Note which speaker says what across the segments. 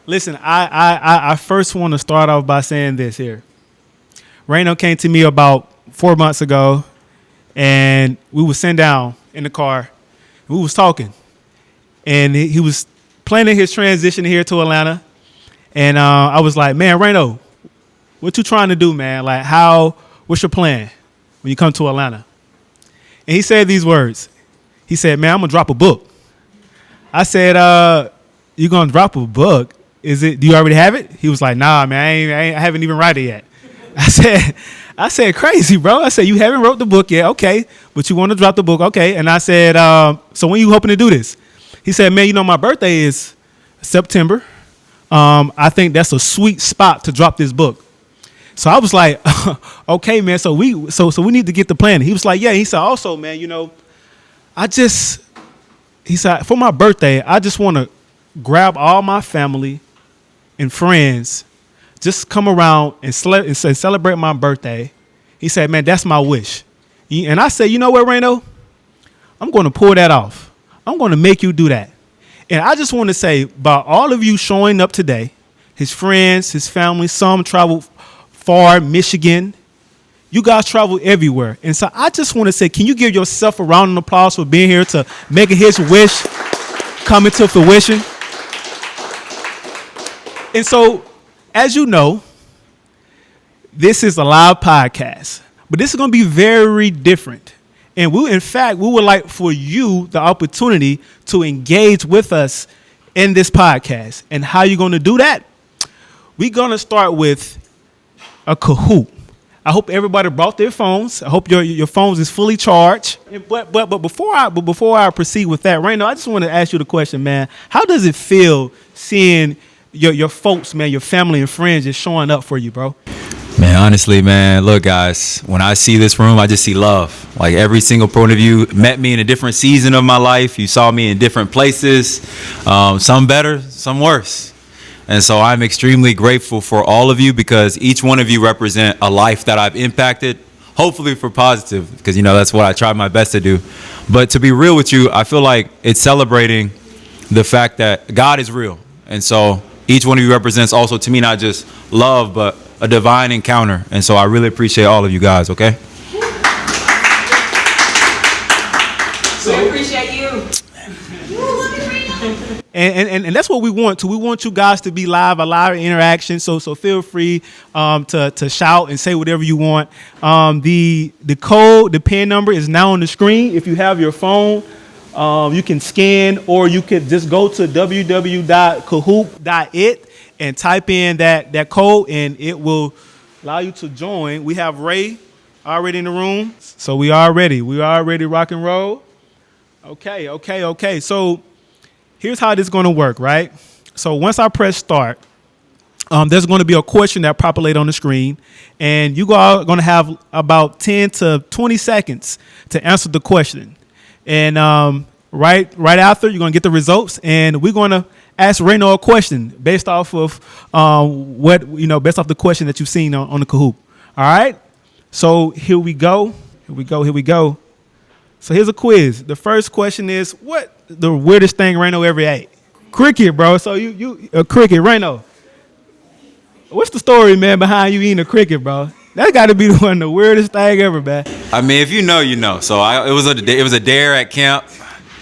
Speaker 1: Listen, I first want to start off by saying this here. Rayno came to me about 4 months ago, and we were sitting down in the car. We was talking, and he was planning his transition here to Atlanta. And I was like, man, Rayno, what you trying to do, man? Like, what's your plan when you come to Atlanta? And he said these words. He said, man, I'm going to drop a book. I said, you going to drop a book? Do you already have it? He was like, nah, man, I haven't even write it yet. I said, crazy, bro. I said, you haven't wrote the book yet. Okay. But you want to drop the book. Okay. And I said, so when you hoping to do this? He said, man, my birthday is September. I think that's a sweet spot to drop this book. So I was like, okay, man. So we need to get the plan. He was like, yeah. He said, also, man, he said, for my birthday, I just want to grab all my family and friends, just come around and celebrate my birthday. He said, man, that's my wish. And I said, you know what, Rayno? I'm going to pull that off. I'm going to make you do that. And I just want to say, about all of you showing up today, his friends, his family, some travel far, Michigan. You guys travel everywhere. And so I just want to say, can you give yourself a round of applause for being here to making his wish come into fruition? And so, as you know, this is a live podcast, but this is going to be very different. And we would like for you the opportunity to engage with us in this podcast. And how you're going to do that? We're going to start with a Kahoot. I hope everybody brought their phones. I hope your phones is fully charged. But before I proceed with that, Rayno, I just want to ask you the question, man. How does it feel seeing your folks, man, your family and friends just showing up for you, bro?
Speaker 2: Man, honestly, man, look, guys, when I see this room, I just see love. Like, every single point of you met me in a different season of my life. You saw me in different places, some better, some worse. And so I'm extremely grateful for all of you, because each one of you represent a life that I've impacted, hopefully for positive, because, that's what I try my best to do. But to be real with you, I feel like it's celebrating the fact that God is real. And so each one of you represents also, to me, not just love, but a divine encounter. And so I really appreciate all of you guys, okay?
Speaker 3: So we appreciate you.
Speaker 1: And that's what we want to. We want you guys to be live, a live interaction. So feel free to shout and say whatever you want. The code, the PIN number is now on the screen. If you have your phone, you can scan, or you could just go to www.kahoot.it and type in that code, and it will allow you to join. We have Ray already in the room, so we are ready. We are ready to rock and roll. Okay. So here's how this is going to work, right? So once I press start, there's going to be a question that populates on the screen, and you are going to have about 10 to 20 seconds to answer the question. And right after, you're going to get the results, and we're going to ask Rayno a question based off of based off the question that you've seen on the Kahoot. All right? So here we go. So here's a quiz. The first question is, what the weirdest thing Rayno ever ate? Cricket, bro. So you a cricket, Rayno. What's the story, man, behind you eating a cricket, bro? That got to be one of the weirdest thing ever, man.
Speaker 2: I mean, if you know, you know. So it was a dare at camp.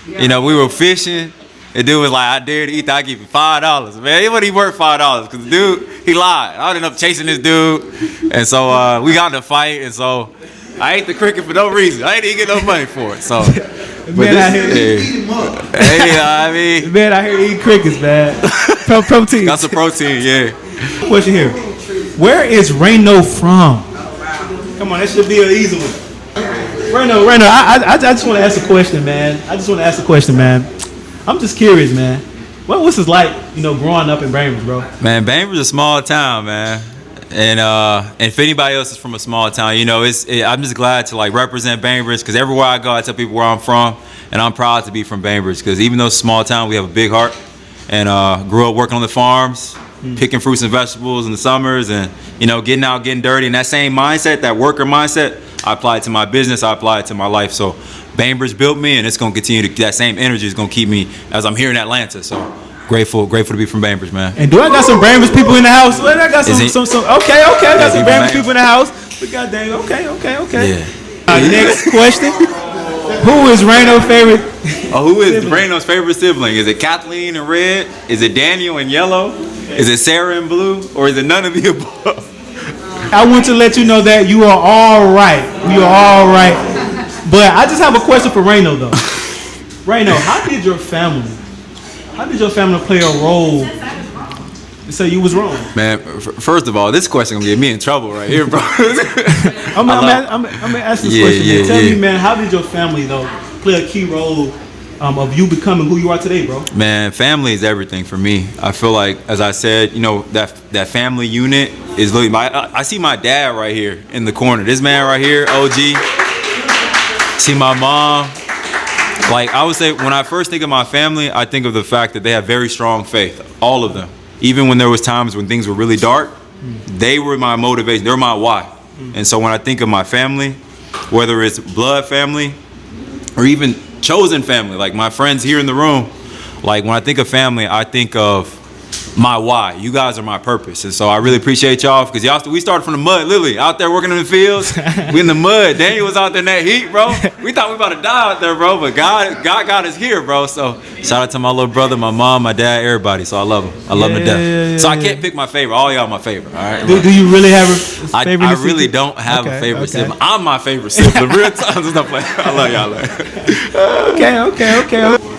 Speaker 2: We were fishing. The dude was like, I dare to eat that. I give you $5. Man, it wasn't even worth $5, because the dude, he lied. I ended up chasing this dude. And so we got in a fight. And so I ate the cricket for no reason. I didn't even get no money for it. So,
Speaker 1: man, I hear eating crickets, man. Protein.
Speaker 2: Got some protein, yeah.
Speaker 1: Question here. Where is Rayno from? Come on, that should be an easy one. Rayno, I just want to ask a question, man. I'm just curious, man. What's it like, growing up in Bainbridge, bro?
Speaker 2: Man, Bainbridge is a small town, man. And if anybody else is from a small town, I'm just glad to represent Bainbridge, because everywhere I go, I tell people where I'm from, and I'm proud to be from Bainbridge, because even though it's a small town, we have a big heart. And grew up working on the farms, picking fruits and vegetables in the summers, and getting out, getting dirty. And that same mindset, that worker mindset, I apply it to my business, I apply it to my life. So Bainbridge built me, and it's gonna continue to, that same energy is gonna keep me as I'm here in Atlanta. So Grateful to be from Bainbridge, man.
Speaker 1: And do I got some Bainbridge people in the house? Well, I got some. Okay. I got some
Speaker 2: he
Speaker 1: Bainbridge
Speaker 2: from
Speaker 1: people in the house. But goddamn, okay.
Speaker 2: Yeah.
Speaker 1: Next question: who is Rayno's favorite?
Speaker 2: Who is Rayno's favorite sibling? Is it Kathleen in red? Is it Daniel in yellow? Is it Sarah in blue? Or is it none of the above?
Speaker 1: I want to let you know that you are all right. You are all right. But I just have a question for Rayno though. Rayno, how did your family play a role to say you was wrong?
Speaker 2: Man, first of all, this question gonna get me in trouble right here, bro.
Speaker 1: I'm gonna ask this question. Man. Tell me, man, how did your family though play a key role of you becoming who you are today, bro?
Speaker 2: Man, family is everything for me. I feel like, as I said, that family unit is literally I see my dad right here in the corner. This man right here, OG. See my mom. Like, I would say, when I first think of my family, I think of the fact that they have very strong faith, all of them. Even when there was times when things were really dark, they were my motivation. They're my why. And so when I think of my family, whether it's blood family or even chosen family, like my friends here in the room, like when I think of family, I think of my why. You guys are my purpose. And so I really appreciate y'all, because we started from the mud, literally, out there working in the fields. We in the mud. Daniel was out there in that heat, bro. We thought we about to die out there, bro, but God got us here, bro. So shout out to my little brother, my mom, my dad, everybody. So I love them. I love them to death. So I can't pick my favorite. All y'all my favorite, all right?
Speaker 1: Do you really have a favorite?
Speaker 2: I really don't have a favorite sibling. I'm my favorite sibling. Real times and stuff like that. I love y'all.
Speaker 1: Okay.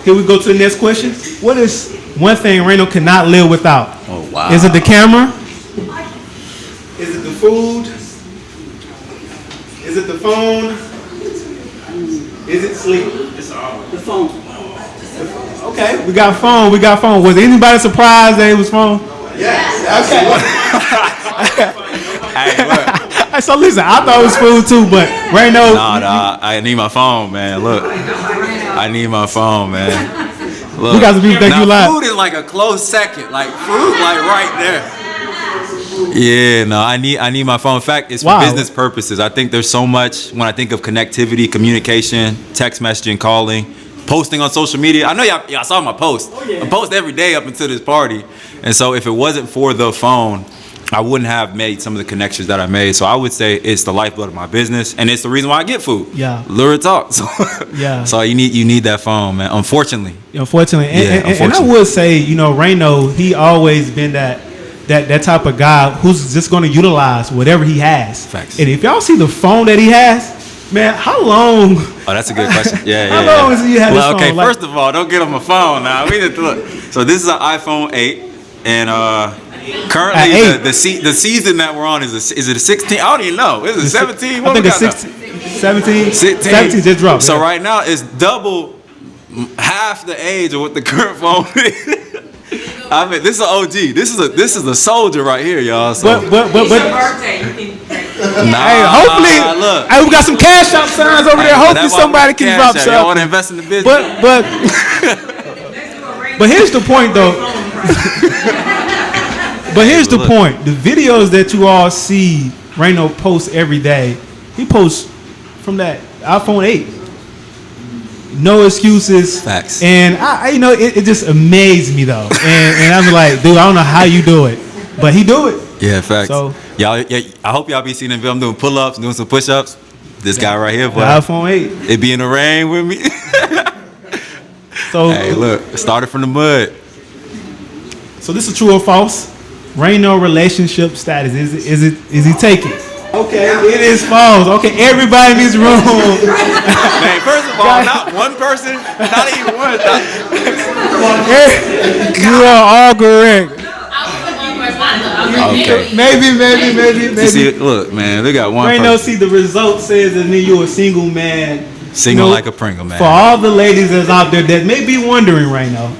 Speaker 1: Here we go to the next question. What is one thing Rayno cannot live without?
Speaker 2: Oh, wow.
Speaker 1: Is it the camera? Is it the food? Is it the phone? Is it sleep?
Speaker 3: The phone.
Speaker 1: Okay, we got phone. Was anybody surprised that it was phone?
Speaker 3: Yes.
Speaker 1: Okay.
Speaker 2: Hey, look.
Speaker 1: So listen, I thought it was food too, but Rayno.
Speaker 2: Nah, I need my phone, man. Look. I need my phone, man. Look,
Speaker 1: we got some people that you like.
Speaker 2: Food is like a close second. Like food, like right there. Yeah, no, I need my phone. In fact, it's for business purposes. I think there's so much when I think of connectivity, communication, text messaging, calling, posting on social media. I know y'all saw my post. I post every day up until this party. And so if it wasn't for the phone, I wouldn't have made some of the connections that I made. So I would say it's the lifeblood of my business, and it's the reason why I get food.
Speaker 1: Yeah.
Speaker 2: Lure talk. So,
Speaker 1: yeah.
Speaker 2: So you need that phone, man. Unfortunately.
Speaker 1: And I would say, Rayno, he always been that type of guy who's just going to utilize whatever he has.
Speaker 2: Facts.
Speaker 1: And if y'all see the phone that he has, man, how long?
Speaker 2: Oh, that's a good question. Yeah.
Speaker 1: How long has he had this phone?
Speaker 2: Okay, first of all, don't get on my phone now. We need to look. So this is an iPhone 8, and currently the season that we're on is it a 16? I don't even know. Is it 17?
Speaker 1: I think it's 16. 17. 17 just dropped.
Speaker 2: So right now it's double half the age of what the current phone is. I mean, this is an OG. This is a soldier right here, y'all. So.
Speaker 3: It's your birthday. You can.
Speaker 1: Hopefully,
Speaker 2: look.
Speaker 1: Hey, we got some cash out signs over there. Hopefully somebody can drop something.
Speaker 2: Y'all want to invest in the business?
Speaker 1: But here's the point, though. But here's the point. The videos that you all see Rayno post every day, he posts from that iPhone 8. No excuses.
Speaker 2: Facts.
Speaker 1: And it just amazed me though. And I'm like, dude, I don't know how you do it, but he do it.
Speaker 2: Yeah, facts.
Speaker 1: So
Speaker 2: y'all, I hope y'all be seeing him. I'm doing pull-ups, doing some push-ups. This guy right here,
Speaker 1: the iPhone 8.
Speaker 2: It be in the rain with me.
Speaker 1: So
Speaker 2: hey, look, it started from the mud.
Speaker 1: So this is true or false? Rayno relationship status is he taken? Okay, it is false. Okay, everybody in this room.
Speaker 2: Man, first of all, not one person, not even one.
Speaker 1: You are all correct.
Speaker 2: Okay.
Speaker 1: Maybe.
Speaker 2: See, look, man, they got one.
Speaker 1: Rayno, see, the result says that you're a single man.
Speaker 2: Single like a Pringle, man.
Speaker 1: For all the ladies that's out there that may be wondering right now,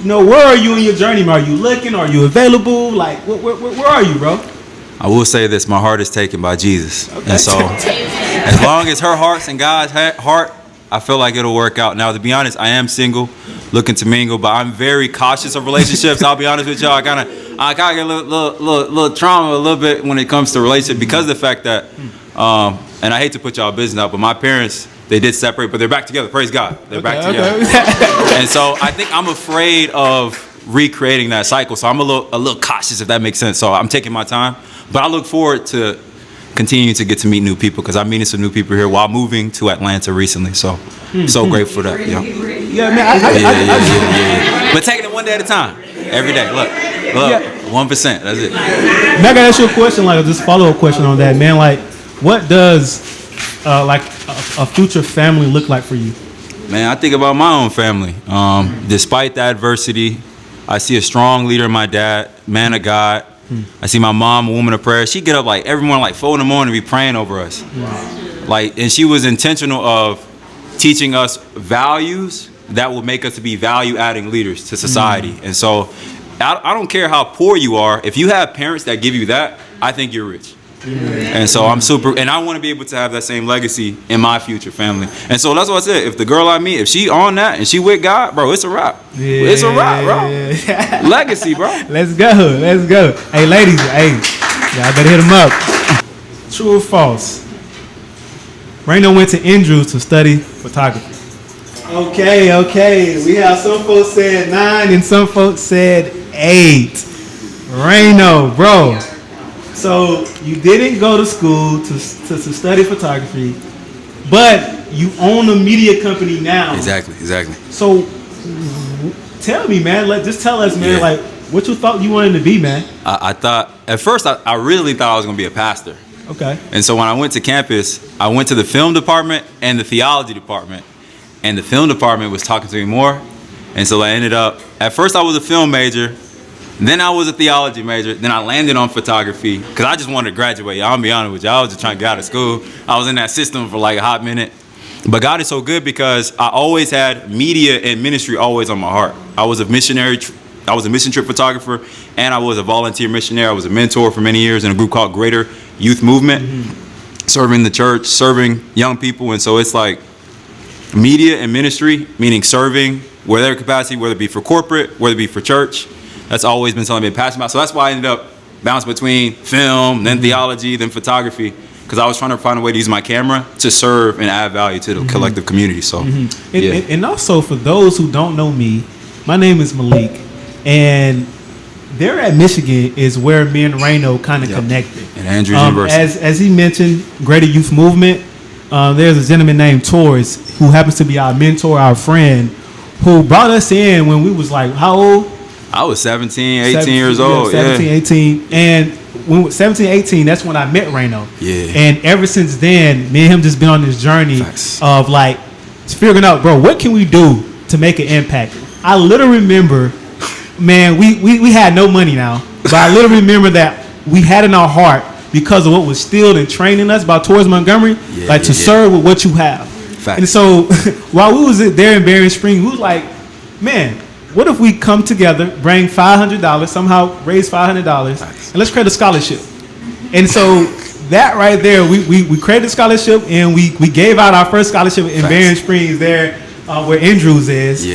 Speaker 1: where are you in your journey? Are you looking? Are you available? Like, where are you, bro?
Speaker 2: I will say this: my heart is taken by Jesus, and so as long as her heart's in God's heart, I feel like it'll work out. Now, to be honest, I am single, looking to mingle, but I'm very cautious of relationships. I'll be honest with y'all. I kind of get a little trauma a little bit when it comes to relationship because of the fact that, and I hate to put y'all business out, but my parents They did separate, but they're back together. Praise God. They're back together.
Speaker 1: Okay.
Speaker 2: And so I think I'm afraid of recreating that cycle. So I'm a little cautious, if that makes sense. So I'm taking my time. But I look forward to continuing to get to meet new people, because I'm meeting some new people here while moving to Atlanta recently. So so grateful for that. Yeah.
Speaker 1: Yeah, man.
Speaker 2: Yeah. But taking it one day at a time. Every day. Look. 1%. That's it.
Speaker 1: Man, I gotta ask you a question, like just follow up question on that, man. Like, what does like a future family look like for you?
Speaker 2: Man, I think about my own family. Despite the adversity, I see a strong leader in my dad, man of God. I see my mom, a woman of prayer. She get up like every morning, like 4 in the morning, and be praying over us. Wow. Like, and she was intentional of teaching us values that will make us to be value-adding leaders to society. And so, I don't care how poor you are. If you have parents that give you that, I think you're rich. And so I'm super, and I want to be able to have that same legacy in my future family. And so that's what I said. If the girl I meet, if she on that and she with God, bro, it's a wrap.
Speaker 1: Yeah.
Speaker 2: It's a wrap, bro. Legacy, bro.
Speaker 1: Let's go. Hey, ladies, hey, y'all better hit them up. True or false? Rayno went to Andrews to study photography. Okay. We have some folks said 9 and some folks said 8. Rayno, bro. So you didn't go to school to study photography, but you own a media company now.
Speaker 2: Exactly.
Speaker 1: So tell me, man. Just tell us, man.
Speaker 2: Yeah.
Speaker 1: Like, what you thought you wanted to be, man?
Speaker 2: I thought, at first, I really thought I was going to be a pastor.
Speaker 1: Okay.
Speaker 2: And so when I went to campus, I went to the film department and the theology department. And the film department was talking to me more. And so I ended up, at first I was a film major. Then I was a theology major. Then I landed on photography because I just wanted to graduate. I'll be honest with you. I was just trying to get out of school. I was in that system for like a hot minute. But God is so good because I always had media and ministry always on my heart. I was a mission trip photographer, and I was a volunteer missionary. I was a mentor for many years in a group called Greater Youth Movement, serving the church, serving young people. And so it's like media and ministry, meaning serving, whatever capacity, whether it be for corporate, whether it be for church. That's always been something I've been passionate about. So that's why I ended up bouncing between film, then theology, then photography, because I was trying to find a way to use my camera to serve and add value to the collective community. So,
Speaker 1: And also, for those who don't know me, my name is Malik, and there at Michigan is where me and Rayno kind of connected.
Speaker 2: And Andrews University.
Speaker 1: As he mentioned, Greater Youth Movement, there's a gentleman named Torres who happens to be our mentor, our friend, who brought us in when we was like, how old?
Speaker 2: I was 17, 18 years old.
Speaker 1: 17, 18. And when 17, 18, that's when I met Rayno.
Speaker 2: Yeah.
Speaker 1: And ever since then, me and him just been on this journey of like figuring out, bro, what can we do to make an impact? I literally remember, man, we had no money now, but I literally remember that we had in our heart, because of what was instilled and training us by Torres Montgomery, to serve with what you have. Facts. And so while we was there in Berrien Springs, we was like, man, what if we come together, bring $500, somehow raise $500, and let's create a scholarship? And so that right there, we created a scholarship, and we gave out our first scholarship in Berrien Springs there, where Andrews is.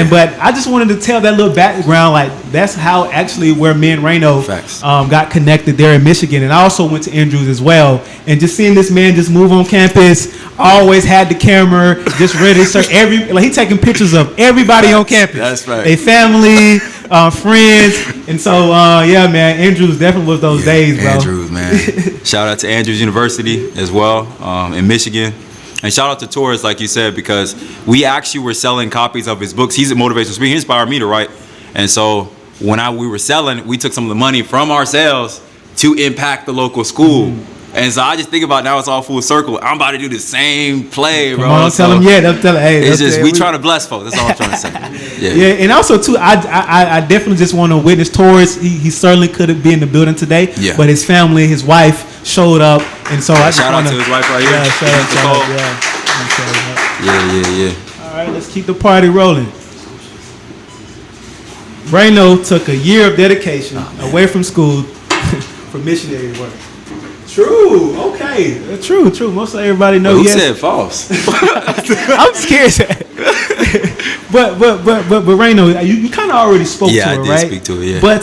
Speaker 1: But I just wanted to tell that little background, like that's how actually where me and Rayno got connected there in Michigan. And I also went to Andrews as well. And just seeing this man just move on campus, always had the camera, just ready to search he taking pictures of everybody on campus.
Speaker 2: That's right.
Speaker 1: Their family, friends. And so, man, Andrews definitely was those days, bro.
Speaker 2: Andrews, man. Shout out to Andrews University as well, in Michigan. And shout out to Torres, like you said, because we actually were selling copies of his books. He's a motivational speaker. He inspired me to write. And so when we were selling, we took some of the money from our sales to impact the local school. And so I just think about now it's all full circle. I'm about to do the same play, bro.
Speaker 1: Come on, tell him, hey.
Speaker 2: It's just, we trying to bless folks. That's all I'm trying to say.
Speaker 1: Yeah, and also, too, I definitely just want to witness Torres. He certainly couldn't be in the building today, but his family, his wife showed up. And so I just
Speaker 2: shout out to his wife right here.
Speaker 1: Yeah. All right, let's keep the party rolling. Rayno took a year of dedication away from school for missionary work. True. Okay. True. Most of everybody knows.
Speaker 2: Who said false?
Speaker 1: I'm scared. but Rayno, you kind of already spoke to her, right?
Speaker 2: Yeah, I did speak to her. Yeah.
Speaker 1: But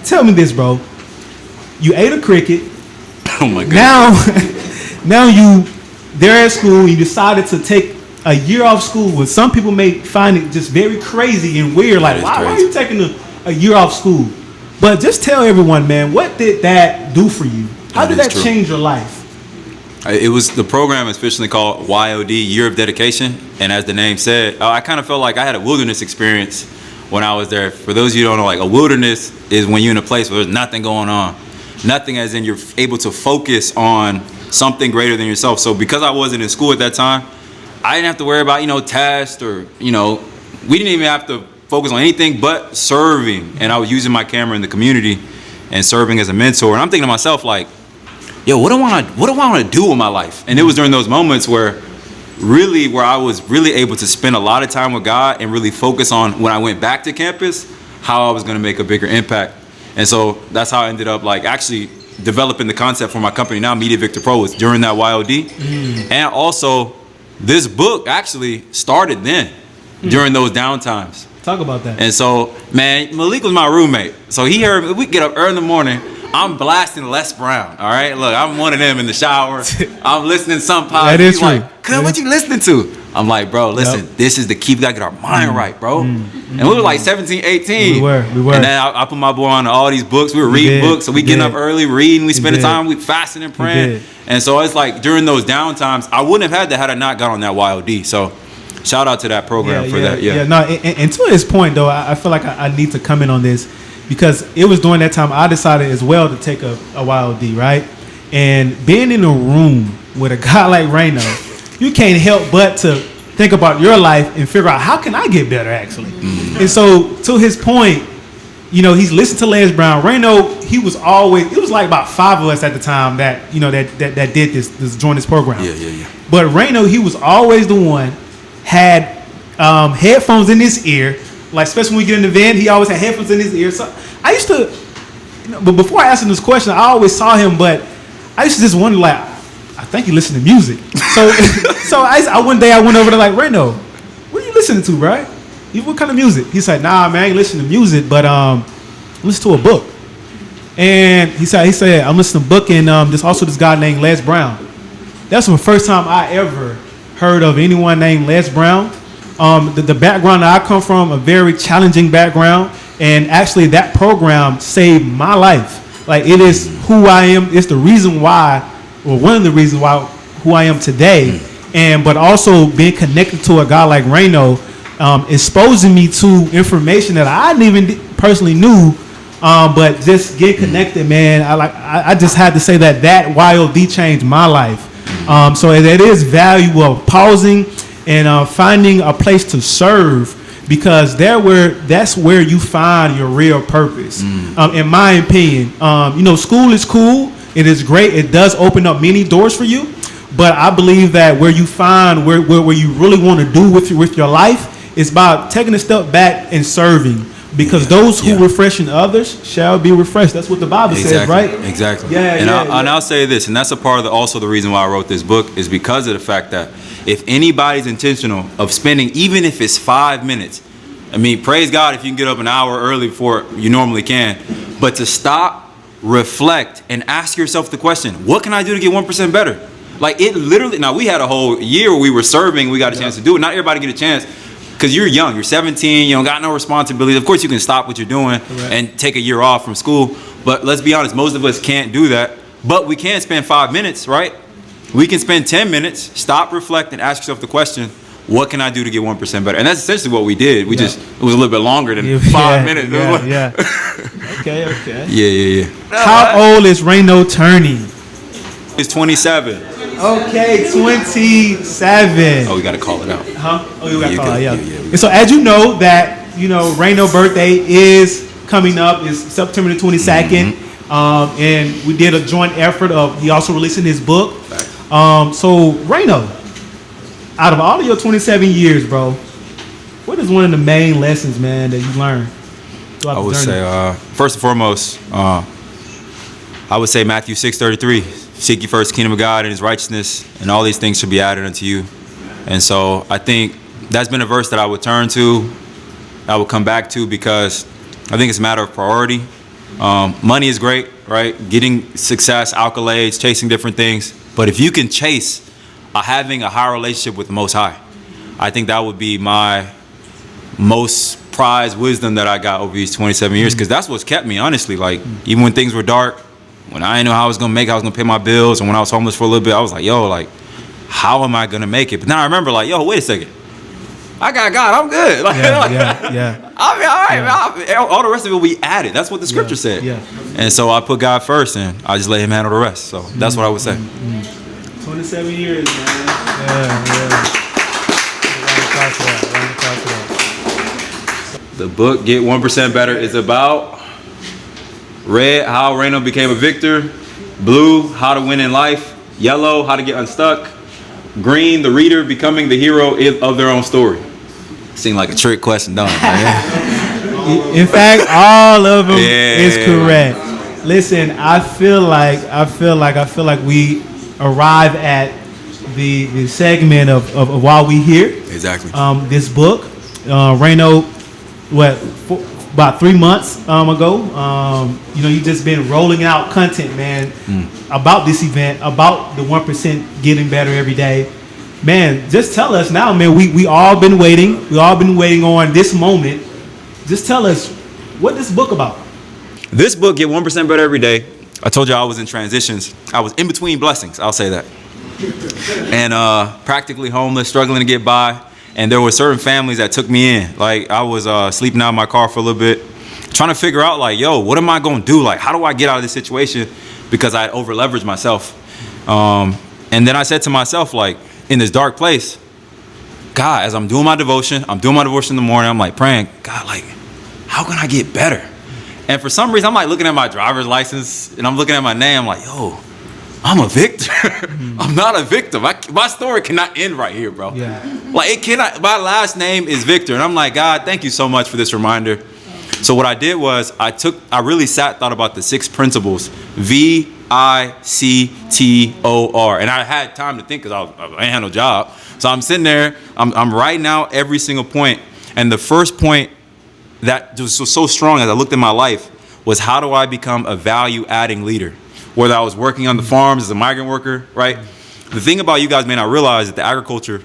Speaker 1: tell me this, bro. You ate a cricket.
Speaker 2: Oh my God.
Speaker 1: Now there at school, you decided to take a year off school, which some people may find it just very crazy and weird. Like, why are you taking a year off school? But just tell everyone, man, what did that do for you? How did that change your life?
Speaker 2: It was, the program is officially called YOD, Year of Dedication. And as the name said, I kind of felt like I had a wilderness experience when I was there. For those of you who don't know, like, a wilderness is when you're in a place where there's nothing going on. Nothing, as in you're able to focus on something greater than yourself. So because I wasn't in school at that time, I didn't have to worry about, tests or, we didn't even have to focus on anything but serving. And I was using my camera in the community and serving as a mentor. And I'm thinking to myself, like, yo, what do I want to do with my life? And it was during those moments where I was really able to spend a lot of time with God and really focus on, when I went back to campus, how I was going to make a bigger impact. And so that's how I ended up, like, actually developing the concept for my company now, Media Victor Pro, was during that YOD. And also, this book actually started then, during those downtimes.
Speaker 1: Talk about that.
Speaker 2: And so, man, Malik was my roommate. So he heard, we get up early in the morning, I'm blasting Les Brown, all right? Look, I'm one of them in the shower. I'm listening to some podcast.
Speaker 1: That is
Speaker 2: He's
Speaker 1: true.
Speaker 2: like, "Cuz, what you listening to?" I'm like, "Bro, listen, this is the key. We got to get our mind right, bro." And we were like 17, 18.
Speaker 1: We were.
Speaker 2: And then I put my boy on all these books. We were reading books. So we getting up early, reading. We spending time. We fasting and praying. And so it's like, during those downtimes, I wouldn't have had that had I not got on that YOD. So shout out to that program for that. Yeah.
Speaker 1: No, and to his point, though, I feel like I need to comment on this, because it was during that time I decided as well to take a YOD, right? And being in a room with a guy like Rayno, you can't help but to think about your life and figure out, how can I get better, actually? And so, to his point, he's listened to Les Brown. Rayno, he was always, it was like about 5 of us at the time that that did this join this program.
Speaker 2: Yeah.
Speaker 1: But Rayno, he was always the one, had headphones in his ear. Like, especially when we get in the van, he always had headphones in his ear. So I used to, but before I asked him this question, I always saw him, but I used to just wonder, like, I think he listened to music. So one day I went over to, like, Rayno, what are you listening to, bro? What kind of music? He said, nah, man, I ain't listening to music, but listen to a book. And he said, I'm listening to a book, and there's also this guy named Les Brown. That's the first time I ever heard of anyone named Les Brown. The background that I come from, a very challenging background, and actually that program saved my life. Like, it is who I am. It's the reason why, or one of the reasons why, who I am today. But also being connected to a guy like Rayno, exposing me to information that I didn't even personally knew. But just get connected, man. I just had to say that YOD changed my life. So it is value of pausing and finding a place to serve, because that's where you find your real purpose. In my opinion, school is cool. It is great. It does open up many doors for you. But I believe that where you find where you really want to do with your life is about taking a step back and serving. Because those who refreshing others shall be refreshed. That's what the Bible says, right?
Speaker 2: Exactly. And I'll say this, and that's a part of also the reason why I wrote this book, is because of the fact that if anybody's intentional of spending, even if it's 5 minutes, I mean, praise God if you can get up an hour early before you normally can, but to stop, reflect, and ask yourself the question, what can I do to get 1% better? Like, it literally, now we had a whole year where we were serving, we got a chance to do it. Not everybody get a chance. Because you're young, you're 17, you don't got no responsibilities. Of course, you can stop what you're doing and take a year off from school. But let's be honest, most of us can't do that. But we can spend 5 minutes, right? We can spend 10 minutes, stop, reflect, and ask yourself the question, what can I do to get 1% better? And that's essentially what we did. We just, it was a little bit longer than 5 minutes.
Speaker 1: Okay.
Speaker 2: Yeah.
Speaker 1: How old is Rayno turning?
Speaker 2: He's 27.
Speaker 1: Okay, 27.
Speaker 2: Oh, we got to call it out.
Speaker 1: Huh? Oh, you got to call it out,
Speaker 2: Yeah.
Speaker 1: And so, as you know, that, Rayno's birthday is coming up. It's September the 22nd. And we did a joint effort of, he also releasing his book. So, Rayno, out of all of your 27 years, bro, what is one of the main lessons, man, that you learned?
Speaker 2: I would say, first and foremost, I would say Matthew 6:33. Seek ye first the kingdom of God and his righteousness, and all these things should be added unto you. And so I think that's been a verse that I would turn to, I would come back to, because I think it's a matter of priority. Money is great, right? Getting success, accolades, chasing different things. But if you can chase having a higher relationship with the Most High. I think that would be my most prized wisdom that I got over these 27 years, because that's what's kept me, honestly. Like, even when things were dark, when I didn't know how I was going to make it, I was going to pay my bills, and when I was homeless for a little bit, I was like, yo, like, how am I going to make it? But now I remember, like, yo, wait a second. I got God. I'm good. Like,
Speaker 1: Yeah.
Speaker 2: I mean, all right, all the rest of it we added. That's what the scripture said.
Speaker 1: Yeah.
Speaker 2: And so I put God first, and I just let Him handle the rest. So that's what I would say.
Speaker 1: 27 years, man. Yeah. Round applause for that.
Speaker 2: The book Get 1% Better is about red, how Rayno became a victor; blue, how to win in life; yellow, how to get unstuck; green, the reader becoming the hero of their own story. Seemed like a trick question, don't it? Man?
Speaker 1: In fact, all of them is correct. Listen, I feel like we arrive at the segment of why we here.
Speaker 2: Exactly.
Speaker 1: This book, Rayno, about 3 months ago. You just been rolling out content, man, about this event, about the 1% getting better every day. Man, just tell us now, man. We all been waiting. We all been waiting on this moment. Just tell us what this book about.
Speaker 2: This book, Get 1% Better Every Day. I told you I was in transitions. I was in between blessings. I'll say that. And practically homeless, struggling to get by. And there were certain families that took me in. Like, I was sleeping out in my car for a little bit, trying to figure out, like, yo, what am I going to do? Like, how do I get out of this situation? Because I over leveraged myself. And then I said to myself, like, in this dark place, God, as I'm doing my devotion in the morning, I'm like praying, God, like, how can I get better? And for some reason, I'm like looking at my driver's license and I'm looking at my name. I'm like, yo, I'm a victor. I'm not a victim. My story cannot end right here, bro.
Speaker 1: Yeah.
Speaker 2: Like, it cannot. My last name is Victor. And I'm like, God, thank you so much for this reminder. So what I did was I really thought about the 6 principles, VICTOR. And I had time to think because I ain't had no job. So I'm sitting there, I'm writing out every single point. And the first point that was so strong as I looked at my life was, how do I become a value-adding leader? Whether I was working on the farms as a migrant worker, right? The thing about you guys may not realize that the agriculture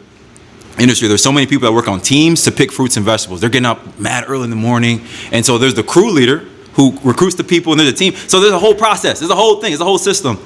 Speaker 2: industry, there's so many people that work on teams to pick fruits and vegetables. They're getting up mad early in the morning. And so there's the crew leader who recruits the people, and there's a team. So there's a whole process. There's a whole thing. There's a whole system.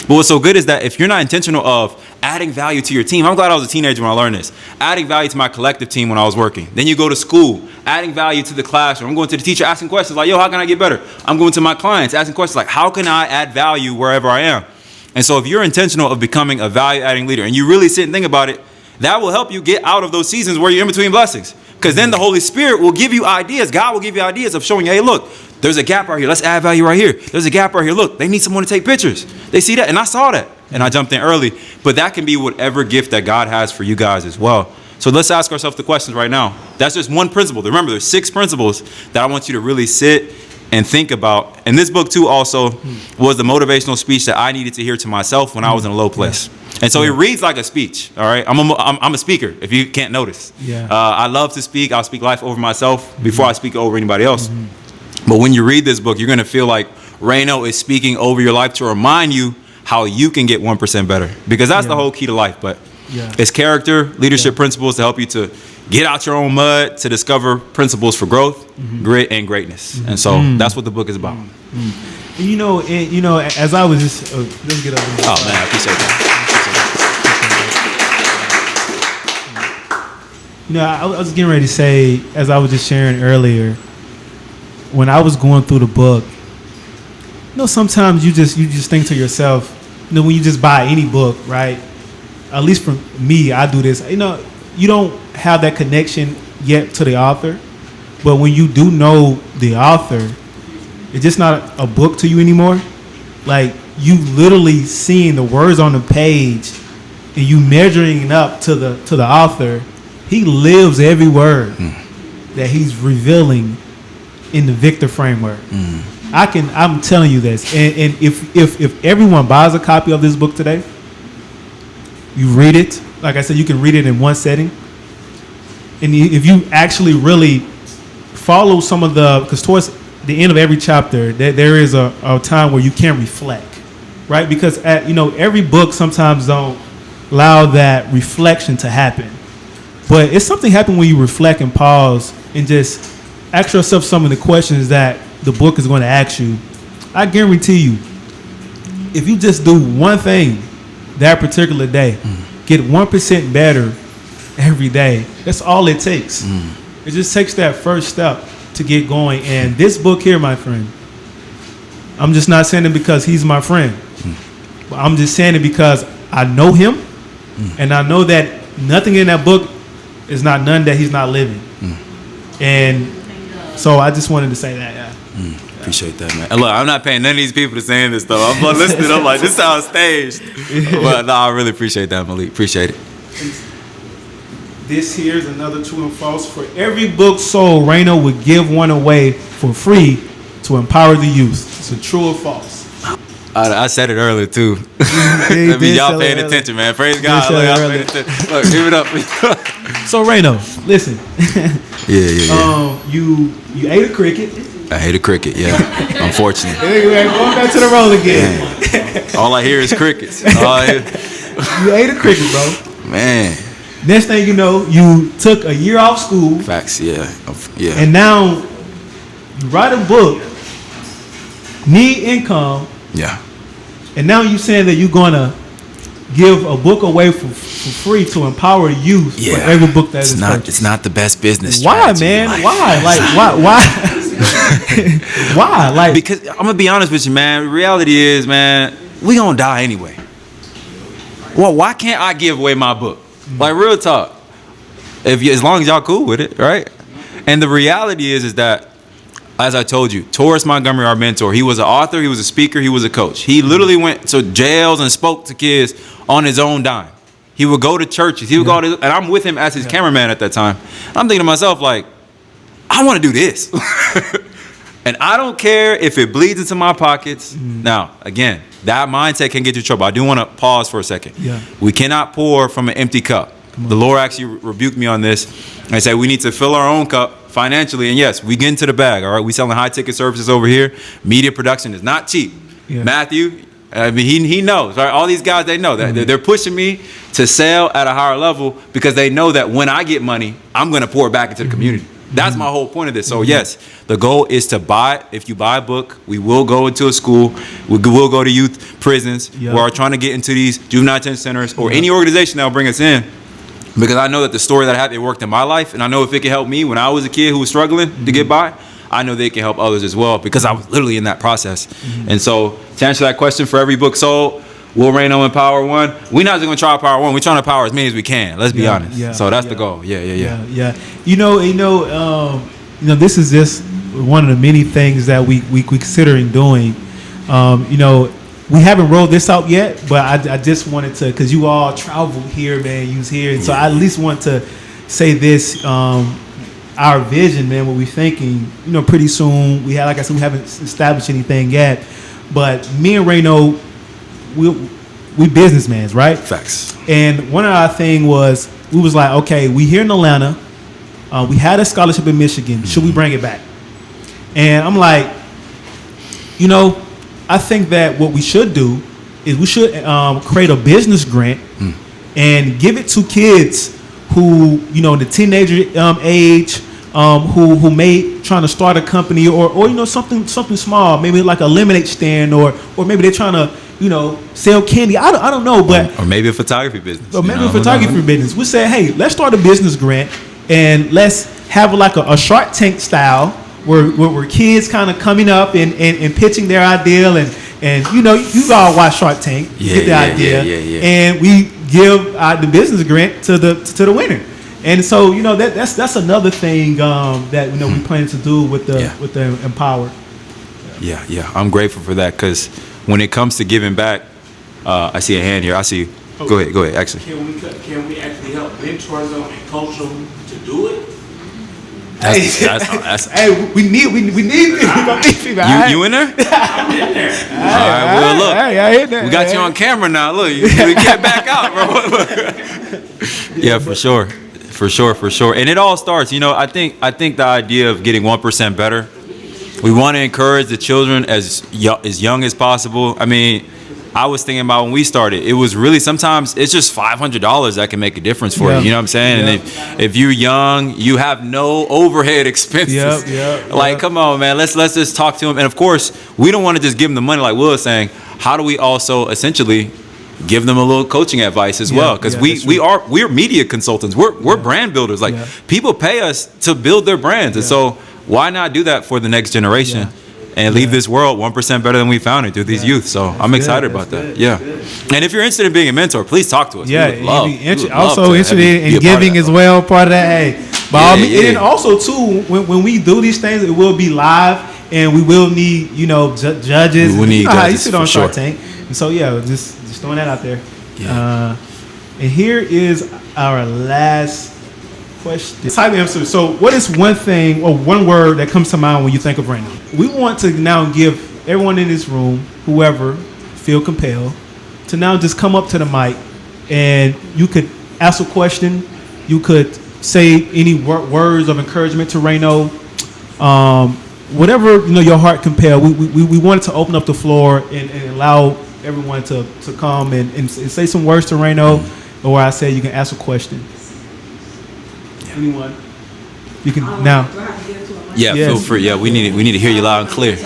Speaker 2: But what's so good is that if you're not intentional of adding value to your team, I'm glad I was a teenager when I learned this. Adding value to my collective team when I was working. Then you go to school, adding value to the classroom. I'm going to the teacher asking questions like, yo, how can I get better? I'm going to my clients asking questions like, how can I add value wherever I am? And so if you're intentional of becoming a value-adding leader and you really sit and think about it, that will help you get out of those seasons where you're in between blessings. Because then the Holy Spirit will give you ideas. God will give you ideas of showing you, hey, look, there's a gap right here. Let's add value right here. There's a gap right here. Look, they need someone to take pictures. They see that. And I saw that. And I jumped in early. But that can be whatever gift that God has for you guys as well. So let's ask ourselves the questions right now. That's just one principle. Remember, there's 6 principles that I want you to really sit and think about. And this book, too, also was the motivational speech that I needed to hear to myself when I was in a low place. And so it reads like a speech, all right? I'm a speaker, if you can't notice.
Speaker 1: Yeah.
Speaker 2: I love to speak. I'll speak life over myself before I speak over anybody else. But when you read this book, you're going to feel like Rayno is speaking over your life to remind you how you can get 1% better. Because that's the whole key to life. But it's character, leadership principles to help you to get out your own mud, to discover principles for growth, grit, and greatness. And so that's what the book is about.
Speaker 1: And as I was just, let's get up.
Speaker 2: Oh, man, I appreciate that.
Speaker 1: I was getting ready to say, as I was just sharing earlier, when I was going through the book, sometimes you just think to yourself, when you just buy any book, right? At least for me, I do this. You don't have that connection yet to the author, but when you do know the author, it's just not a book to you anymore. Like, you literally seeing the words on the page and you measuring it up to the author. He lives every word that he's revealing in the Victor framework. I'm telling you this. And if everyone buys a copy of this book today, you read it. Like I said, you can read it in one setting. And if you actually really follow some of because towards the end of every chapter, there is a time where you can reflect, right? Because every book sometimes don't allow that reflection to happen. But it's something happen when you reflect and pause and just ask yourself some of the questions that the book is going to ask you. I guarantee you, if you just do one thing that particular day, get 1% better every day, that's all it takes. It just takes that first step to get going. And this book here, my friend, I'm just not saying it because he's my friend. But I'm just saying it because I know him, and I know that nothing in that book is not none that he's not living. And so I just wanted to say that, yeah.
Speaker 2: Appreciate that, man. And look, I'm not paying none of these people to saying this stuff. I'm listening. I'm like, this sounds staged. But no, I really appreciate that, Malik. Appreciate it.
Speaker 1: This here is another true and false. For every book sold, Rayno would give one away for free to empower the youth. It's a true or false.
Speaker 2: I said it earlier too.
Speaker 1: He did
Speaker 2: y'all
Speaker 1: sell
Speaker 2: paying
Speaker 1: it
Speaker 2: attention, man. Praise
Speaker 1: He
Speaker 2: God.
Speaker 1: did
Speaker 2: Look,
Speaker 1: sell
Speaker 2: y'all
Speaker 1: it
Speaker 2: paying attention. Look, give it up.
Speaker 1: So Rayno, listen.
Speaker 2: Yeah.
Speaker 1: You ate a cricket.
Speaker 2: I hate a cricket. Yeah, unfortunately.
Speaker 1: Going back to the roll again.
Speaker 2: All I hear is crickets.
Speaker 1: You ate a cricket, bro.
Speaker 2: Man.
Speaker 1: Next thing you know, you took a year off school.
Speaker 2: Facts. Yeah.
Speaker 1: And now you write a book, need income.
Speaker 2: Yeah.
Speaker 1: And now you saying that you're gonna give a book away for free to empower youth for every book that is purchased.
Speaker 2: It's not the best business.
Speaker 1: Why, man? Why? Like why? Why? Like,
Speaker 2: because I'm gonna be honest with you, man. The reality is, man, we gonna die anyway. Well, why can't I give away my book? Like, real talk. As long as y'all cool with it, right? And the reality is that, as I told you, Taurus Montgomery, our mentor, he was an author, he was a speaker, he was a coach. He literally went to jails and spoke to kids on his own dime. He would go to churches. He would go to, and I'm with him as his cameraman at that time. I'm thinking to myself, like, I want to do this. And I don't care if it bleeds into my pockets. Now, again, that mindset can get you in trouble. I do want to pause for a second.
Speaker 1: Yeah.
Speaker 2: We cannot pour from an empty cup. The Lord actually rebuked me on this and said we need to fill our own cup financially. And yes, we get into the bag. All right, we selling high ticket services over here. Media production is not cheap.
Speaker 1: Yeah.
Speaker 2: Matthew, I mean, he knows. Right? All these guys, they know that they're pushing me to sell at a higher level because they know that when I get money, I'm going to pour it back into the community. That's my whole point of this. So yes, the goal is to buy. If you buy a book, we will go into a school. We will go to youth prisons who are trying to get into these juvenile detention centers or any organization that will bring us in. Because I know that the story that I had, it worked in my life, and I know if it can help me when I was a kid who was struggling to get by, I know they can help others as well because I was literally in that process. And so to answer that question, for every book sold, will Rayno empower one? We're not just going to try to power one. We're trying to power as many as we can. Let's be honest. So that's the goal. Yeah.
Speaker 1: You know, this is just one of the many things that we considering doing. We haven't rolled this out yet, but I just wanted to, because you all travel here, man. You was here, and so I at least want to say this. Our vision, man, what we're thinking. Pretty soon we have, like I said, we haven't established anything yet, but me and Rayno, we businessmen, right?
Speaker 2: Facts.
Speaker 1: And one of our thing was, we was like, okay, we here in Atlanta. We had a scholarship in Michigan. Should we bring it back? And I'm like, I think that what we should do is we should create a business grant and give it to kids who, the teenager age, who may trying to start a company or something small, maybe like a lemonade stand or maybe they're trying to sell candy. I don't know, but
Speaker 2: or maybe a photography business.
Speaker 1: Or maybe a photography business. We say, hey, let's start a business grant and let's have like a Shark Tank style where kids kind of coming up and pitching their idea and you all watch Shark Tank, get the idea, and we give the business grant to the winner. And so that's another thing that we plan to do with the Empower.
Speaker 2: Yeah, I'm grateful for that because when it comes to giving back, I see a hand here. I see. Go ahead. Actually,
Speaker 4: can we actually help mentor them and coach them to do it?
Speaker 2: That's
Speaker 1: hey, we need people.
Speaker 2: You in there?
Speaker 4: I'm in there.
Speaker 2: All right. Well, look, we got you on camera now. Look, you get back out, bro. Yeah, for sure. And it all starts. I think the idea of getting 1% better. We want to encourage the children as young as possible. I mean, I was thinking about when we started. It was really sometimes it's just $500 that can make a difference for you. You know what I'm saying? And if you're young, you have no overhead expenses. Like, come on, man. Let's just talk to them. And of course, we don't want to just give them the money like Will is saying. How do we also essentially give them a little coaching advice as well? Because we're media consultants. We're brand builders. Like people pay us to build their brands, and so why not do that for the next generation? And leave this world 1% better than we found it through these youth. So I'm excited about that. Yeah. And if you're interested in being a mentor, please talk to us.
Speaker 1: Yeah. Also interested in giving as well. Part of that. Hey, and also too, when we do these things, it will be live, and we will need judges.
Speaker 2: We will need judges.
Speaker 1: How you sit on Shark Tank. And so just throwing that out there. Yeah. And here is our last question. Type answer. So, what is one thing or one word that comes to mind when you think of Rayno? We want to now give everyone in this room, whoever feel compelled, to now just come up to the mic, and you could ask a question. You could say any words of encouragement to Rayno. Whatever your heart compel. We wanted to open up the floor and allow everyone to come and say some words to Rayno, or I say you can ask a question. Anyone? You can now.
Speaker 2: Feel free. Yeah, we need to hear you loud and clear.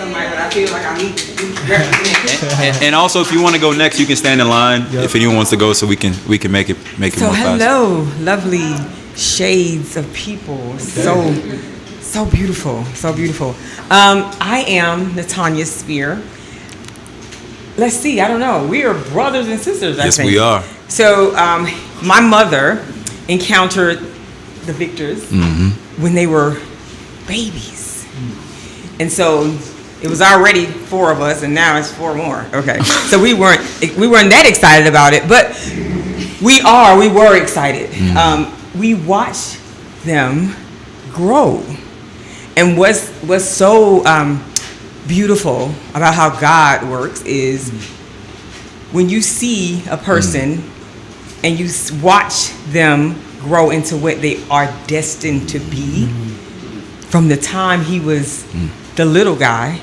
Speaker 2: And also, if you want to go next, you can stand in line. If anyone wants to go, so we can make it more fast.
Speaker 5: So hello, lovely shades of people. So beautiful, so beautiful. I am Natanya Spear. Let's see. I don't know. We are brothers and sisters. I think.
Speaker 2: Yes, we are.
Speaker 5: So my mother encountered the Victors when they were babies, and so it was already 4 of us, and now it's 4 more. Okay, so we weren't that excited about it, but we were excited. We watched them grow, and what's so beautiful about how God works is when you see a person and you watch them grow into what they are destined to be, from the time he was the little guy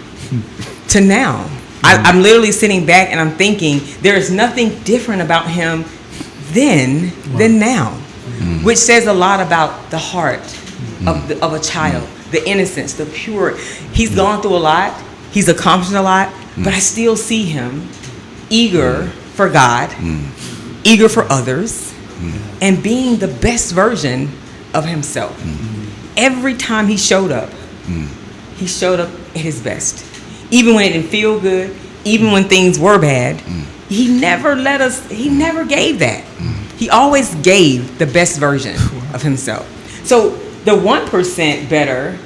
Speaker 5: to now. I'm literally sitting back and I'm thinking there is nothing different about him then than now, which says a lot about the heart of a child, the innocence, the pure. He's gone through a lot, he's accomplished a lot, but I still see him eager for God, eager for others, and being the best version of himself. Every time he showed up at his best. Even when it didn't feel good, even when things were bad, he never gave that. He always gave the best version of himself. So the 1% better,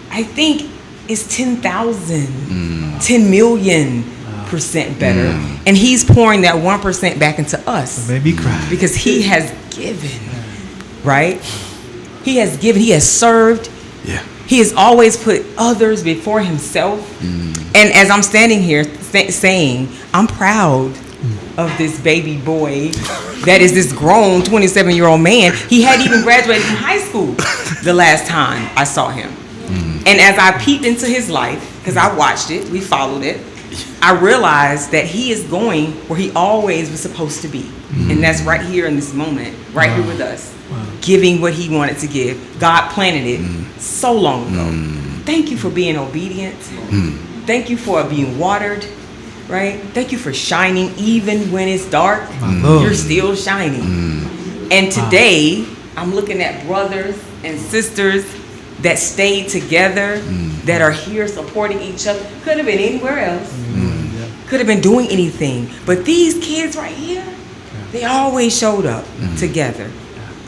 Speaker 5: I think, is 10,000, 10 million % better. And he's pouring that 1% back into us.
Speaker 1: It made me cry.
Speaker 5: Because he has given, right? He has given, he has served.
Speaker 2: Yeah.
Speaker 5: He has always put others before himself. And as I'm standing here saying, I'm proud of this baby boy that is this grown 27-year-old man. He hadn't even graduated from high school the last time I saw him. And as I peeped into his life, because I watched it, we followed it, I realized that he is going where he always was supposed to be. And that's right here in this moment, right here with us, giving what he wanted to give. God planted it so long ago. Thank you for being obedient. Thank you for being watered, right? Thank you for shining even when it's dark. You're still shining. And today, I'm looking at brothers and sisters that stayed together, that are here supporting each other. Could have been anywhere else. Could have been doing anything. But these kids right here, they always showed up together.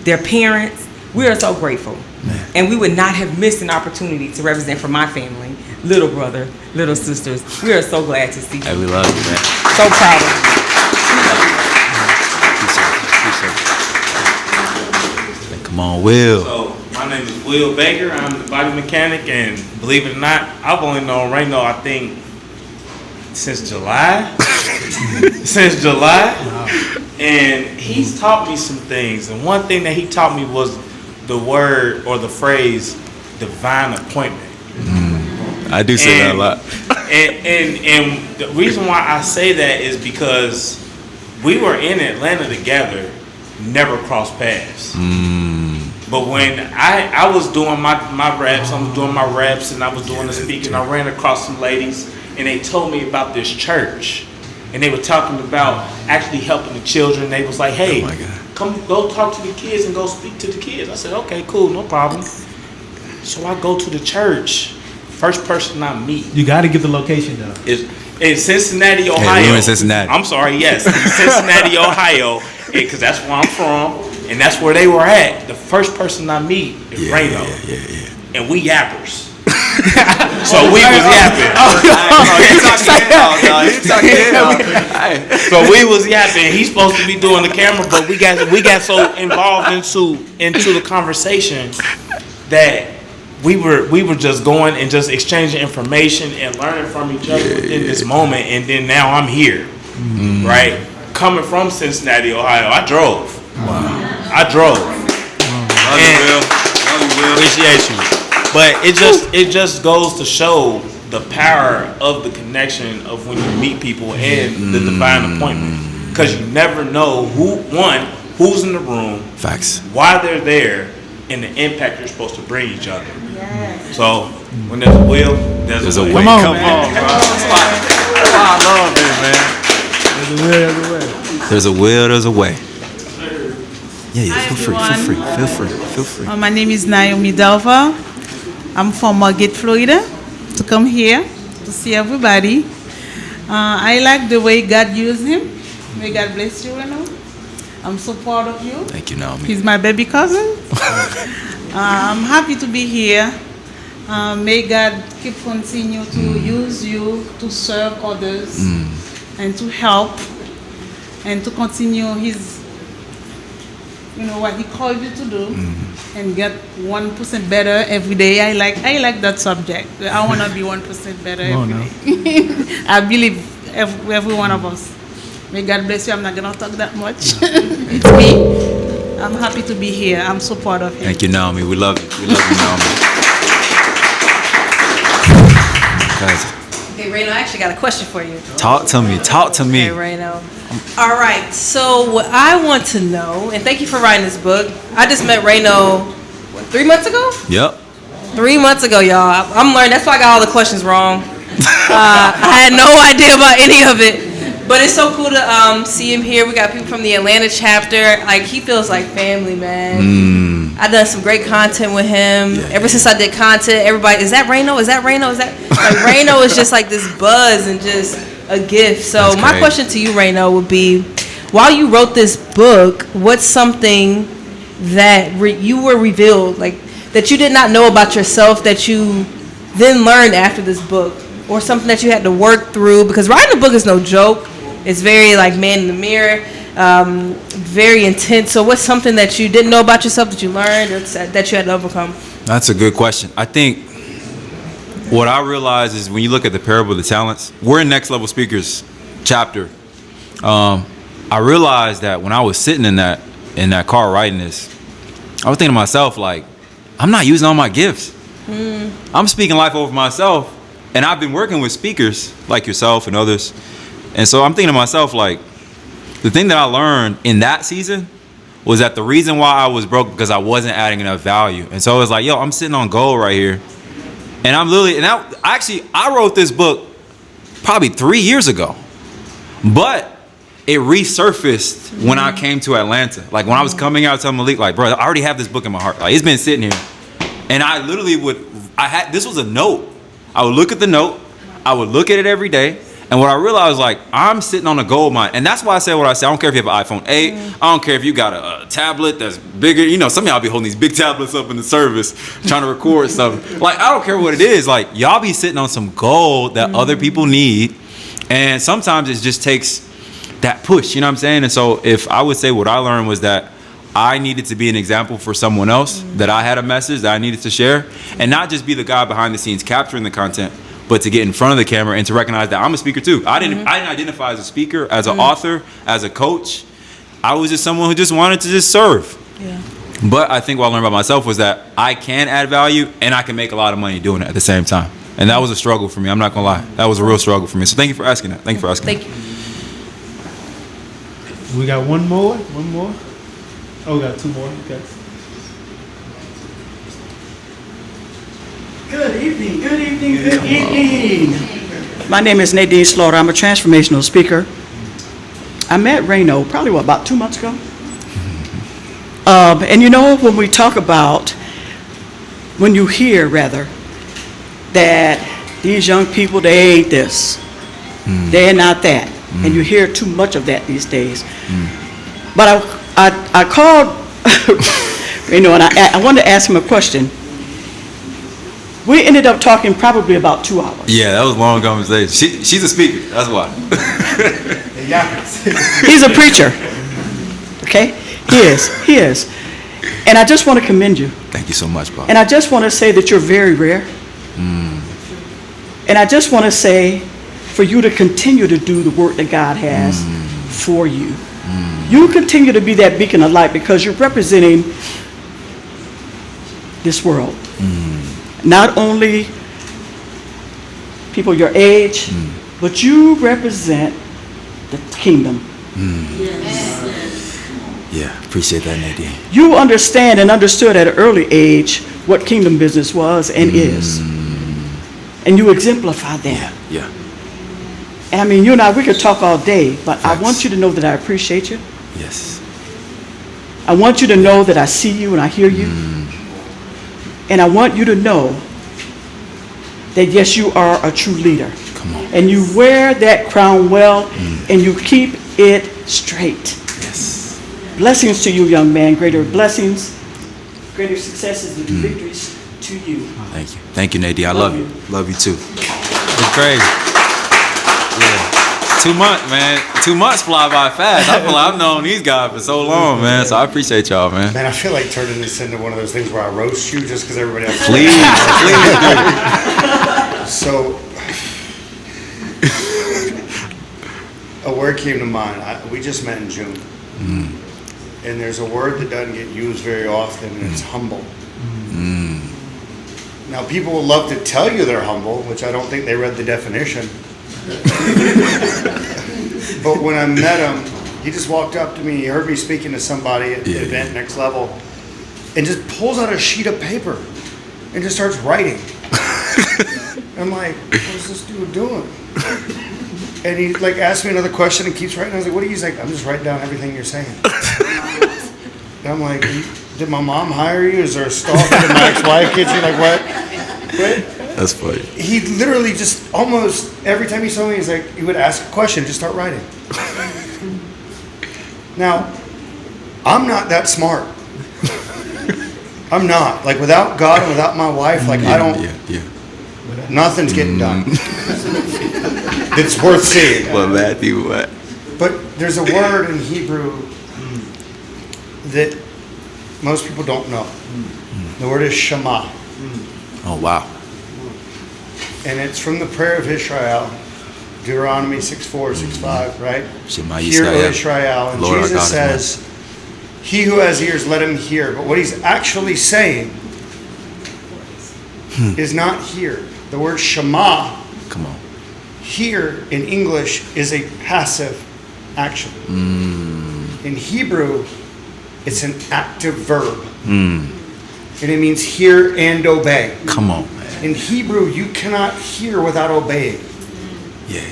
Speaker 5: Their parents, we are so grateful. And we would not have missed an opportunity to represent for my family, little brother, little sisters. We are so glad to see you.
Speaker 2: Hey, we love you, man.
Speaker 5: So proud of
Speaker 2: you. Come on, Will.
Speaker 4: So, my name is Will Baker. I'm the body mechanic, and believe it or not, I've only known Rayno, I think, since July. Since July. And he's taught me some things. And one thing that he taught me was the word or the phrase divine appointment.
Speaker 2: I do say that a lot.
Speaker 4: And the reason why I say that is because we were in Atlanta together, never crossed paths. But when I was doing my raps, and I was doing the speaking, I ran across some ladies, and they told me about this church. And they were talking about actually helping the children. They was like, hey, come go talk to the kids and go speak to the kids. I said, okay, cool, no problem. So I go to the church. First person I meet.
Speaker 1: You got to give the location though.
Speaker 4: Is in Cincinnati, Ohio.
Speaker 2: Hey, we're in Cincinnati.
Speaker 4: I'm sorry, yes, in Cincinnati, Ohio, because that's where I'm from, and that's where they were at. The first person I meet is Rayno, and we yappers. So we was yapping. So we was yapping. He's supposed to be doing the camera, but we got so involved into the conversation that we were just going and just exchanging information and learning from each other within this moment. And then now I'm here, right? Coming from Cincinnati, Ohio. I drove. I drove. Appreciate you. But it just goes to show the power of the connection of when you meet people and the divine appointment, because you never know who's in the room,
Speaker 2: Facts.
Speaker 4: why they're there, and the impact you're supposed to bring each other. So when there's a will, there's a way.
Speaker 1: Come on,
Speaker 2: Come
Speaker 1: man.
Speaker 2: on, bro. That's why I love it, man.
Speaker 1: There's a will, there's a way.
Speaker 2: There's a will, there's a way. Yeah,
Speaker 6: Hi,
Speaker 2: feel free.
Speaker 6: My name is Naomi Delva. I'm from Margate, Florida, to come here to see everybody. I like the way God used him. May God bless you, Rayno. I'm so proud of you.
Speaker 2: Thank you, Naomi.
Speaker 6: He's my baby cousin. I'm happy to be here. May God continue to use you to serve others and to help and to continue his, what he called you to do and get 1% better every day. I like that subject. I want to be 1% better every day. I believe every one of us. May God bless you. I'm not going to talk that much. It's me. I'm happy to be here. I'm so proud of him.
Speaker 2: Thank you, Naomi. We love you. We love you, Naomi. Guys,
Speaker 3: Okay, Rayno, I actually got a question for you.
Speaker 2: talk to me.
Speaker 3: Okay, Rayno. All right, so what I want to know, and thank you for writing this book. I just met Rayno, 3 months ago?
Speaker 2: Yep.
Speaker 3: 3 months ago, y'all. I'm learning. That's why I got all the questions wrong. I had no idea about any of it. But it's so cool to see him here. We got people from the Atlanta chapter. Like, he feels like family, man. I've done some great content with him. Ever since I did content, everybody, is that Rayno? Is that Rayno? Is that... Like, Rayno is just like this buzz and just a gift. So
Speaker 2: That's
Speaker 3: my
Speaker 2: great.
Speaker 3: question to you, Rayno, would be, while you wrote this book, what's something that you were revealed, like, that you did not know about yourself that you then learned after this book? Or something that you had to work through? Because writing a book is no joke. It's very like man in the mirror, very intense. So what's something that you didn't know about yourself that you learned or that you had to overcome?
Speaker 2: That's a good question. I think what I realize is when you look at the parable of the talents, we're in Next Level Speakers chapter. I realized that when I was sitting in that car writing this, I was thinking to myself, like, I'm not using all my gifts. I'm speaking life over myself, and I've been working with speakers like yourself and others. And so I'm thinking to myself, like, the thing that I learned in that season was that the reason why I was broke because I wasn't adding enough value. And so it was like, yo, I'm sitting on gold right here. And I'm literally, and I wrote this book probably 3 years ago, but it resurfaced when I came to Atlanta. Like when I was coming out telling Malik, like, bro, I already have this book in my heart. Like it's been sitting here. And I literally this was a note. I would look at the note. I would look at it every day. And what I realized, like, I'm sitting on a gold mine. And that's why I say what I say. I don't care if you have an iPhone 8. I don't care if you got a tablet that's bigger. You know, some of y'all be holding these big tablets up in the service trying to record stuff. Like, I don't care what it is. Like, y'all be sitting on some gold that other people need. And sometimes it just takes that push, you know what I'm saying? And so if I would say what I learned was that I needed to be an example for someone else, that I had a message that I needed to share, and not just be the guy behind the scenes capturing the content, but to get in front of the camera and to recognize that I'm a speaker too. I didn't identify as a speaker, as an author, as a coach. I was just someone who just wanted to just serve. Yeah. But I think what I learned about myself was that I can add value and I can make a lot of money doing it at the same time. And that was a struggle for me. I'm not gonna lie. That was a real struggle for me. So thank you for asking that. Thank you for asking.
Speaker 3: Thank you.
Speaker 1: We got one more. One more. Oh, we got two more. Okay.
Speaker 7: Good evening, good evening, good evening. My name is Nadine Slaughter. I'm a transformational speaker. I met Rayno probably, about 2 months ago? And you know, when we talk about, when you hear, rather, that these young people, they ain't this, they're not that, and you hear too much of that these days. But I called Rayno, and I wanted to ask him a question. We ended up talking probably about 2 hours.
Speaker 2: Yeah, that was a long conversation. She's a speaker. That's why.
Speaker 7: He's a preacher. Okay? He is. And I just want to commend you.
Speaker 2: Thank you so much, Bob.
Speaker 7: And I just want to say that you're very rare. And I just want to say for you to continue to do the work that God has for you. You continue to be that beacon of light because you're representing this world. Not only people your age, but you represent the kingdom.
Speaker 2: Yeah, appreciate that, Nadine.
Speaker 7: You understand and understood at an early age what kingdom business was and is. And you exemplify that.
Speaker 2: Yeah.
Speaker 7: And I mean, you and I, we could talk all day, but I
Speaker 2: Facts.
Speaker 7: want you to know that I appreciate you.
Speaker 2: Yes.
Speaker 7: I want you to know that I see you and I hear you. And I want you to know that yes, you are a true leader.
Speaker 2: Come on.
Speaker 7: And you wear that crown well and you keep it straight.
Speaker 2: Yes.
Speaker 7: Blessings to you, young man. Greater blessings, greater successes and victories to you.
Speaker 2: Thank you. Thank you, Nadine. I love you. Love you too. It's crazy. Yeah. 2 months, man. 2 months fly by fast. I feel like I've known these guys for so long, man. So I appreciate y'all, man.
Speaker 8: Man, I feel like turning this into one of those things where I roast you just because everybody else.
Speaker 2: Please
Speaker 8: So, a word came to mind. We just met in June. And there's a word that doesn't get used very often, and it's humble. Now, people will love to tell you they're humble, which I don't think they read the definition. But when I met him, he just walked up to me. He heard me speaking to somebody at the event Next Level, and just pulls out a sheet of paper and just starts writing. I'm like, what's this dude doing? And he like asked me another question and keeps writing. I was like, what are you? He's like, I'm just writing down everything you're saying. And I'm like, did my mom hire you? Is there a stalker? Did my ex-wife get you? Like what?
Speaker 2: That's funny.
Speaker 8: He literally just almost every time he saw me, he's like, he would ask a question, just start writing. Now, I'm not that smart. I'm not. Like without God and without my wife, like I don't. Nothing's getting done. It's worth seeing.
Speaker 2: Well, Matthew, what?
Speaker 8: But there's a word in Hebrew that most people don't know. The word is Shema.
Speaker 2: Oh, wow.
Speaker 8: And it's from the prayer of Israel, Deuteronomy 6:4, 6:5, right?
Speaker 2: Shema
Speaker 8: Hear, O
Speaker 2: Yisrael.
Speaker 8: Israel. And
Speaker 2: Lord our
Speaker 8: Jesus
Speaker 2: God is
Speaker 8: says, he who has ears, let him hear. But what he's actually saying is not hear. The word Shema,
Speaker 2: Come on.
Speaker 8: here in English, is a passive action. In Hebrew, it's an active verb. And it means hear and obey.
Speaker 2: Come on, man.
Speaker 8: In Hebrew, you cannot hear without obeying.
Speaker 2: Yeah.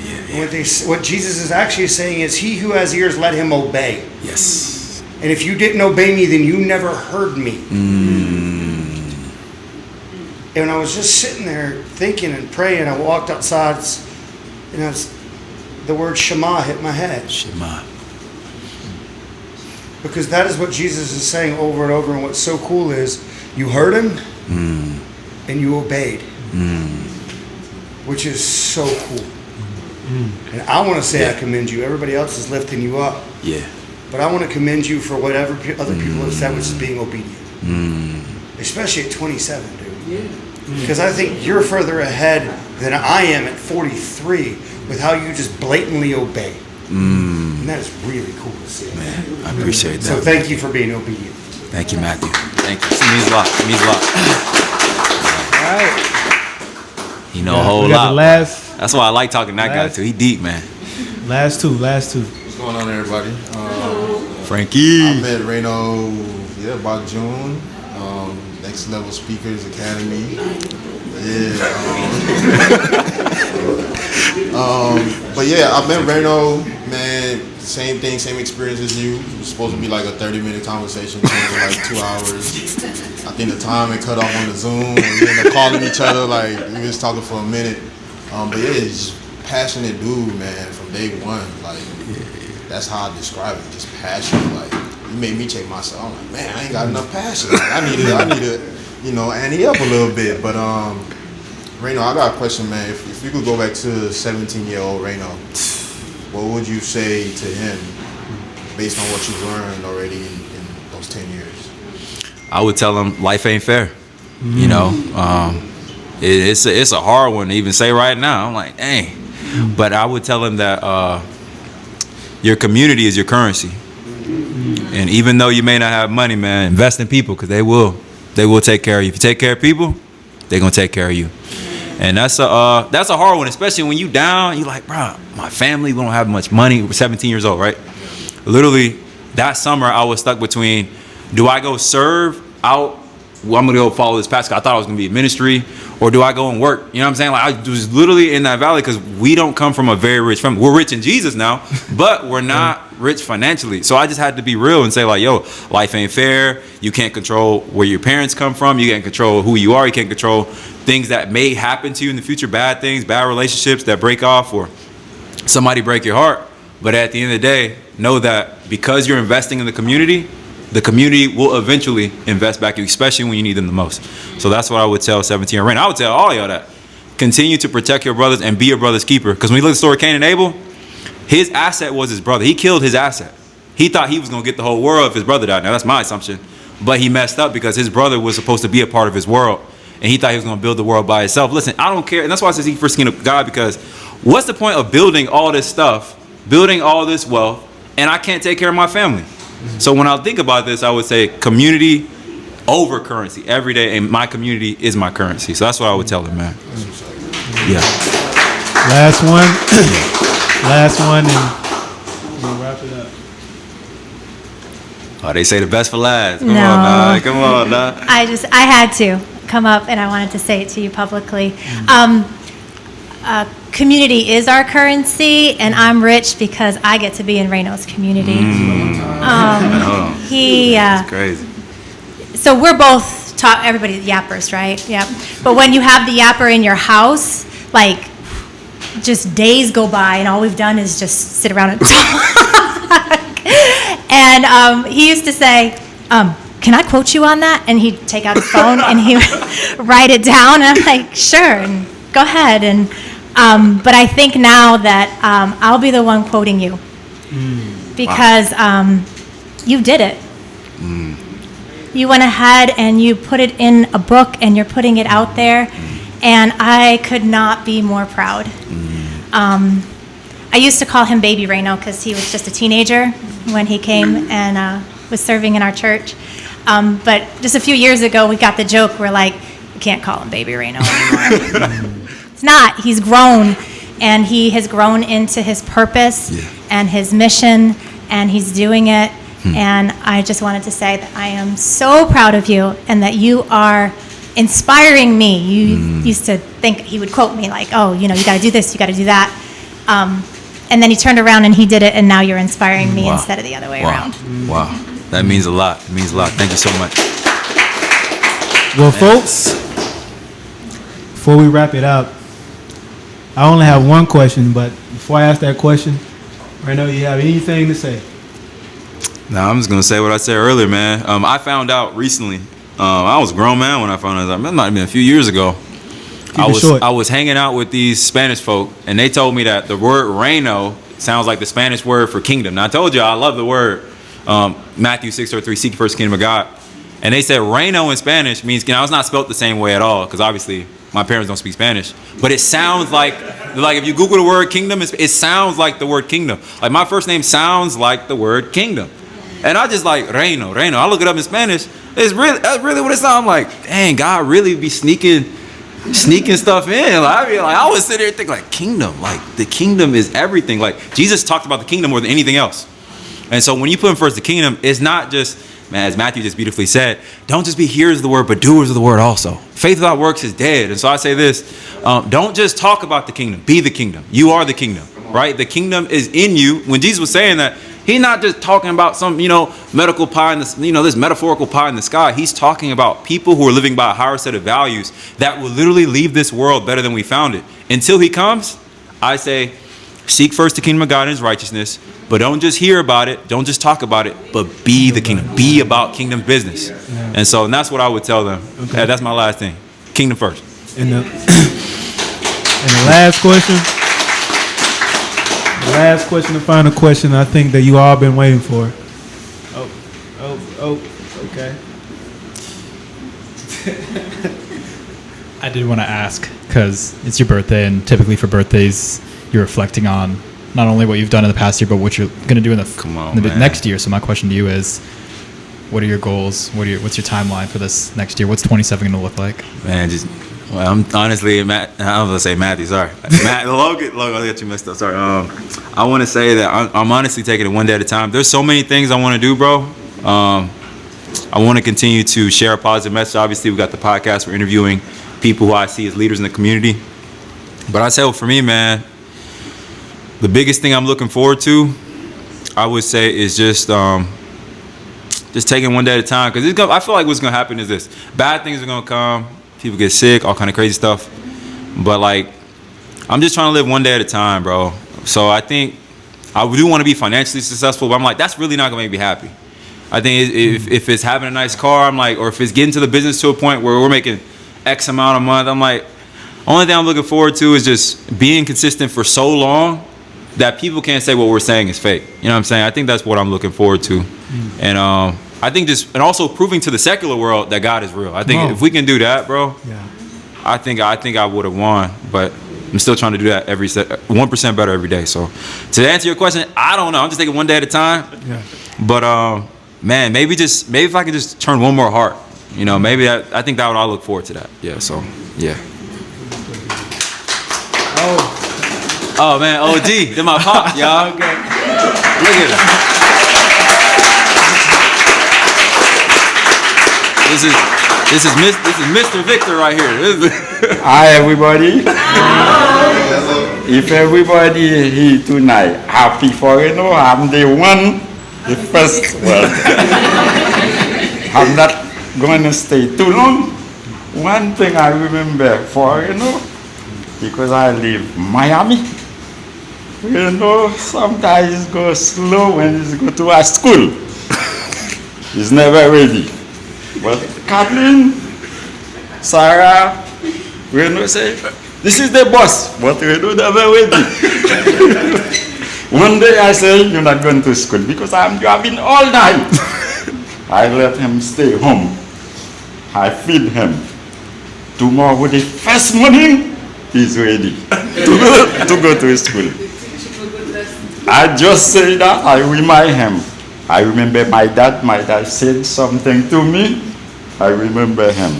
Speaker 8: What Jesus is actually saying is, he who has ears, let him obey.
Speaker 2: Yes.
Speaker 8: And if you didn't obey me, then you never heard me. And I was just sitting there thinking and praying. I walked outside, and the word Shema hit my head.
Speaker 2: Shema.
Speaker 8: Because that is what Jesus is saying over and over. And what's so cool is you heard him and you obeyed, which is so cool. And I want to say I commend you. Everybody else is lifting you up.
Speaker 2: Yeah.
Speaker 8: But I want to commend you for whatever other people have said, which is being obedient. Especially at 27, dude. Because I think you're further ahead than I am at 43 with how you just blatantly obey. And that is really cool to see.
Speaker 2: Man, I appreciate that.
Speaker 8: So thank you for being obedient.
Speaker 2: Thank you, Matthew. Thank you. It means a lot. It means a lot.
Speaker 1: All right.
Speaker 2: He know a whole
Speaker 1: we got
Speaker 2: lot.
Speaker 1: the last
Speaker 2: That's why I like talking to that guy too. He deep, man.
Speaker 1: last two.
Speaker 9: What's going on, everybody?
Speaker 2: Frankie.
Speaker 9: I met Rayno, about June. Next Level Speakers Academy. But yeah, I met Rayno, man. Same thing, same experience as you. It was supposed to be like a 30-minute conversation, turned to like 2 hours. I think the time it cut off on the Zoom, and we ended up calling each other. Like we was talking for a minute. But yeah, he's passionate dude, man, from day one. Like that's how I describe it, just passionate. Like you made me check myself. I'm like, man, I ain't got enough passion. Like, I need to, ante up a little bit. But Rayno, I got a question, man. If you could go back to 17-year-old Rayno, what would you say to him based on what you've learned already in those 10 years?
Speaker 2: I would tell him life ain't fair. You know, it's a hard one to even say right now. I'm like, dang. But I would tell him that your community is your currency. And even though you may not have money, man, invest in people because they will take care of you. If you take care of people, they're gonna take care of you. And that's a hard one, especially when you down. You like, bro, my family, we don't have much money. We're 17 years old, right? Literally, that summer I was stuck between, do I go serve out? Well, I'm gonna go follow this pastor. I thought I was gonna be in ministry, or do I go and work? You know what I'm saying? Like I was literally in that valley because we don't come from a very rich family. We're rich in Jesus now, but we're not rich financially. So I just had to be real and say like, yo, life ain't fair. You can't control where your parents come from. You can't control who you are. You can't control things that may happen to you in the future, bad things, bad relationships that break off, or somebody break your heart. But at the end of the day, know that because you're investing in the community will eventually invest back in you, especially when you need them the most. So that's what I would tell 17 Rayno. I would tell all y'all that. Continue to protect your brothers and be your brother's keeper. Because when you look at the story of Cain and Abel, his asset was his brother. He killed his asset. He thought he was going to get the whole world if his brother died. Now, that's my assumption. But he messed up because his brother was supposed to be a part of his world. And he thought he was going to build the world by himself. Listen, I don't care. And that's why I said seek first the kingdom of God, because what's the point of building all this stuff, building all this wealth, and I can't take care of my family? So when I think about this, I would say community over currency every day, and my community is my currency. So that's what I would tell them, man. Yeah.
Speaker 1: last one, and we'll wrap it up.
Speaker 2: Oh, they say the best for last. Come
Speaker 10: No.
Speaker 2: on, nah. Come on, nah.
Speaker 10: I had to come up and I wanted to say it to you publicly. Community is our currency, and I'm rich because I get to be in Rayno's community.
Speaker 2: That's crazy.
Speaker 10: So we're both taught, everybody yappers, right? Yep. But when you have the yapper in your house, like just days go by and all we've done is just sit around and talk. And he used to say, can I quote you on that? And he'd take out his phone and he would write it down. And I'm like, sure, and go ahead. And but I think now that I'll be the one quoting you because you did it. You went ahead and you put it in a book and you're putting it out there, and I could not be more proud. I used to call him Baby Rayno because he was just a teenager when he came and was serving in our church. But just a few years ago, we got the joke. We're like, you can't call him Baby Rayno anymore. It's not. He's grown, and he has grown into his purpose and his mission, and he's doing it. And I just wanted to say that I am so proud of you and that you are inspiring me. You used to think he would quote me like, oh, you got to do this, you got to do that. And then he turned around and he did it, and now you're inspiring me instead of the other way around.
Speaker 2: Wow. That means a lot. It means a lot. Thank you so much.
Speaker 1: Well, folks, before we wrap it up, I only have one question, but before I ask that question, Rayno, you have anything to say?
Speaker 2: No, I'm just going to say what I said earlier, man. I found out recently. I was a grown man when I found out. That might have been a few years ago. I was hanging out with these Spanish folk, and they told me that the word Rayno sounds like the Spanish word for kingdom. Now, I told you I love the word. Matthew 6:33, seek first the kingdom of God. And they said Rayno in Spanish means, it's not spelled the same way at all, because obviously my parents don't speak Spanish. But it sounds like if you Google the word kingdom, it sounds like the word kingdom. Like my first name sounds like the word kingdom. And I just like Rayno. I look it up in Spanish. That's really what it sounds like. Dang, God really be sneaking sneaking stuff in. Like, I would sit there and think like kingdom, like the kingdom is everything. Like Jesus talked about the kingdom more than anything else. And so when you put him first, the kingdom, it's not just, man, as Matthew just beautifully said, don't just be hearers of the word, but doers of the word also. Faith without works is dead. And so I say this, don't just talk about the kingdom, be the kingdom. You are the kingdom, right? The kingdom is in you. When Jesus was saying that, he's not just talking about some, medical pie in the, this metaphorical pie in the sky. He's talking about people who are living by a higher set of values that will literally leave this world better than we found it. Until he comes, I say, seek first the kingdom of God and his righteousness, but don't just hear about it, don't just talk about it, but be the kingdom, be about kingdom business. And so that's what I would tell them. Okay. That's my last thing, kingdom first.
Speaker 1: And the last question. Last question, the final question I think that you all been waiting for. Okay.
Speaker 11: I did want to ask, because it's your birthday, and typically for birthdays, you're reflecting on not only what you've done in the past year, but what you're going to do in the next year. So my question to you is, what are your goals? What's your timeline for this next year? What's 27 going to look like?
Speaker 2: Man, I'm honestly, Matt, I was going to say Matthew, sorry. Logan, I got you messed up, sorry. I want to say that I'm honestly taking it one day at a time. There's so many things I want to do, bro. I want to continue to share a positive message. Obviously, we got the podcast. We're interviewing people who I see as leaders in the community. But I say, for me, man, the biggest thing I'm looking forward to, I would say, is just taking one day at a time. Because I feel like what's going to happen is this. Bad things are going to come. People get sick, all kind of crazy stuff. But, I'm just trying to live one day at a time, bro. So I think I do want to be financially successful, but I'm like, that's really not going to make me happy. I think if it's having a nice car, I'm like, or if it's getting to the business to a point where we're making X amount a month, I'm like, only thing I'm looking forward to is just being consistent for so long that people can't say what we're saying is fake. You know what I'm saying? I think that's what I'm looking forward to. And I think and also proving to the secular world that God is real. I think if we can do that, bro, I think I would have won. But I'm still trying to do that 1% better every day. So to answer your question, I don't know. I'm just taking one day at a time. Yeah. But man, maybe if I can just turn one more heart, maybe I think that would all look forward to that. Yeah. So yeah. Oh man, OG, they're my pop, y'all. Okay. Look at it. This is Mr. Victor right here.
Speaker 12: Hi everybody. If everybody here tonight happy for Rayno, I'm the first one. I'm not going to stay too long. One thing I remember for Rayno, because I live Miami, sometimes it goes slow when you go to a school. It's never ready. But Kathleen, Sarah, Rayno say, this is the boss, but Rayno never ready. One day I say, you're not going to school because I'm driving all night. I let him stay home. I feed him. Tomorrow, the first morning, he's ready to go to school. I just say that, I remind him. I remember my dad said something to me. I remember him.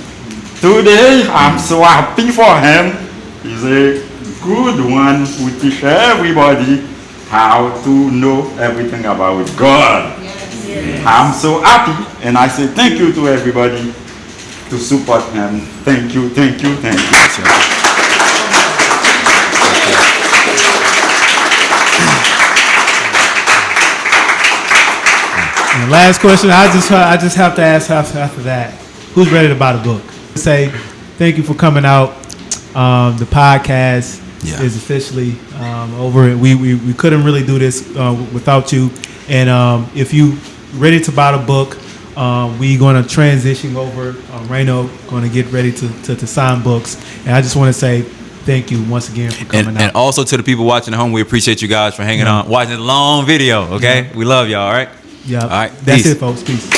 Speaker 12: Today, I'm so happy for him. He's a good one who teach everybody how to know everything about God. Yes. I'm so happy, and I say thank you to everybody to support him. Thank you.
Speaker 1: And last question, I just have to ask after that, who's ready to buy the book? Say thank you for coming out. The podcast is officially over. We couldn't really do this without you. And if you ready to buy the book, we're going to transition over. Rayno going to get ready to sign books. And I just want to say thank you once again for coming out.
Speaker 2: And also to the people watching at home, we appreciate you guys for hanging on, watching the long video. Okay, we love y'all. All right.
Speaker 1: Yeah.
Speaker 2: All right.
Speaker 1: That's it, folks. Peace.